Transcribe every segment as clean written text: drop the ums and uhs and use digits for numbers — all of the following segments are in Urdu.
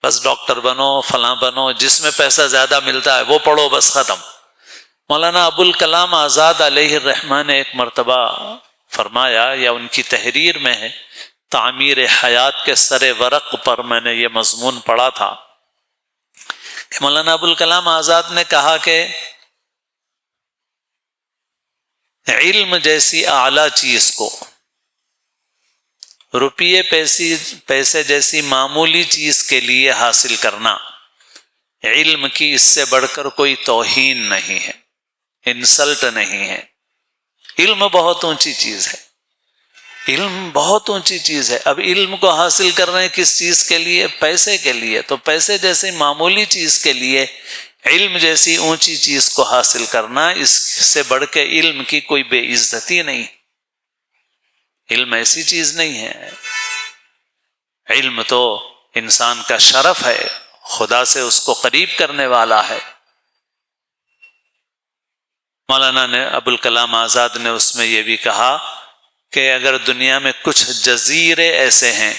بس ڈاکٹر بنو، فلاں بنو، جس میں پیسہ زیادہ ملتا ہے وہ پڑھو، بس ختم۔ مولانا ابوالکلام آزاد علیہ الرحمہ نے ایک مرتبہ فرمایا، یا ان کی تحریر میں ہے، تعمیر حیات کے سر ورق پر میں نے یہ مضمون پڑھا تھا کہ مولانا ابوالکلام آزاد نے کہا کہ علم جیسی اعلیٰ چیز کو روپیے پیسے جیسی معمولی چیز کے لیے حاصل کرنا، علم کی اس سے بڑھ کر کوئی توہین نہیں ہے، انسلٹ نہیں ہے۔ علم بہت اونچی چیز ہے، علم بہت اونچی چیز ہے۔ اب علم کو حاصل کر رہے ہیں کس چیز کے لیے؟ پیسے کے لیے۔ تو پیسے جیسی معمولی چیز کے لیے علم جیسی اونچی چیز کو حاصل کرنا، اس سے بڑھ کے علم کی کوئی بے عزتی نہیں۔ علم ایسی چیز نہیں ہے، علم تو انسان کا شرف ہے، خدا سے اس کو قریب کرنے والا ہے۔ مولانا نے ابوالکلام آزاد نے اس میں یہ بھی کہا کہ اگر دنیا میں کچھ جزیرے ایسے ہیں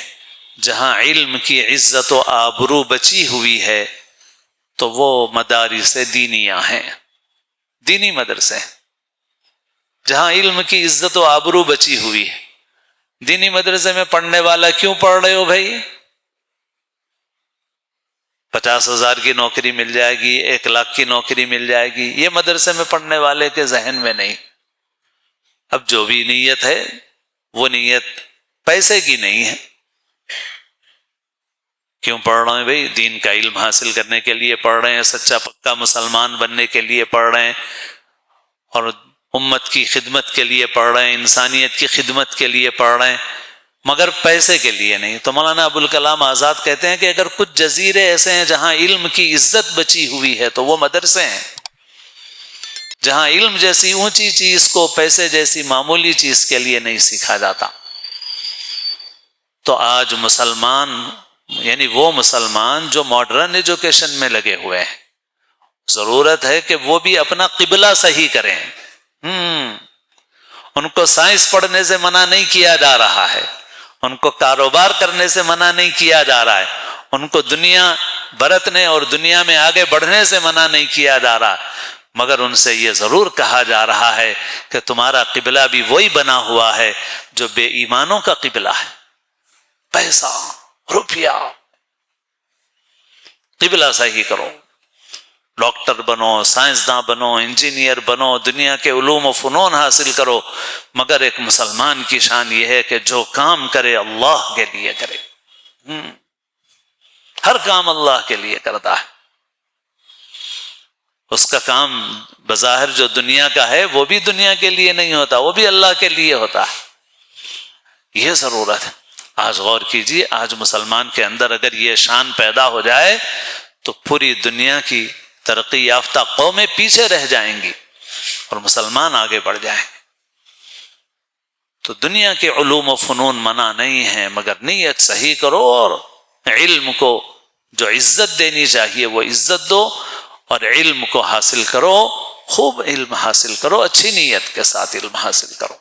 جہاں علم کی عزت و آبرو بچی ہوئی ہے تو وہ مدارس دینیہ ہیں، دینی مدرسے جہاں علم کی عزت و آبرو بچی ہوئی ہے۔ دینی مدرسے میں پڑھنے والا کیوں پڑھ رہے ہو بھائی؟ 50,000 کی نوکری مل جائے گی، 1,00,000 کی نوکری مل جائے گی، یہ مدرسے میں پڑھنے والے کے ذہن میں نہیں۔ اب جو بھی نیت ہے وہ نیت پیسے کی نہیں ہے۔ کیوں پڑھ رہے ہیں بھائی؟ دین کا علم حاصل کرنے کے لیے پڑھ رہے ہیں، سچا پکا مسلمان بننے کے لیے پڑھ رہے ہیں، اور امت کی خدمت کے لیے پڑھ رہے ہیں، انسانیت کی خدمت کے لیے پڑھ رہے ہیں، مگر پیسے کے لیے نہیں۔ تو مولانا ابوالکلام آزاد کہتے ہیں کہ اگر کچھ جزیرے ایسے ہیں جہاں علم کی عزت بچی ہوئی ہے تو وہ مدرسے ہیں، جہاں علم جیسی اونچی چیز کو پیسے جیسی معمولی چیز کے لیے نہیں سیکھا جاتا۔ تو آج مسلمان، یعنی وہ مسلمان جو ماڈرن ایجوکیشن میں لگے ہوئے ہیں، ضرورت ہے کہ وہ بھی اپنا قبلہ صحیح کریں۔ ان کو سائنس پڑھنے سے منع نہیں کیا جا رہا ہے، ان کو کاروبار کرنے سے منع نہیں کیا جا رہا ہے، ان کو دنیا برتنے اور دنیا میں آگے بڑھنے سے منع نہیں کیا جا رہا، مگر ان سے یہ ضرور کہا جا رہا ہے کہ تمہارا قبلہ بھی وہی بنا ہوا ہے جو بے ایمانوں کا قبلہ ہے، پیسہ، روپیہ۔ قبلہ صحیح کرو، ڈاکٹر بنو، سائنسداں بنو، انجینئر بنو، دنیا کے علوم و فنون حاصل کرو، مگر ایک مسلمان کی شان یہ ہے کہ جو کام کرے اللہ کے لیے کرے۔ ہر کام اللہ کے لیے کرتا ہے، اس کا کام بظاہر جو دنیا کا ہے وہ بھی دنیا کے لیے نہیں ہوتا، وہ بھی اللہ کے لیے ہوتا ہے۔ یہ ضرورت ہے۔ آج غور کیجیے، آج مسلمان کے اندر اگر یہ شان پیدا ہو جائے تو پوری دنیا کی ترقی یافتہ قومیں پیچھے رہ جائیں گی اور مسلمان آگے بڑھ جائیں گے۔ تو دنیا کے علوم و فنون منع نہیں ہیں، مگر نیت صحیح کرو اور علم کو جو عزت دینی چاہیے وہ عزت دو، اور علم کو حاصل کرو، خوب علم حاصل کرو، اچھی نیت کے ساتھ علم حاصل کرو۔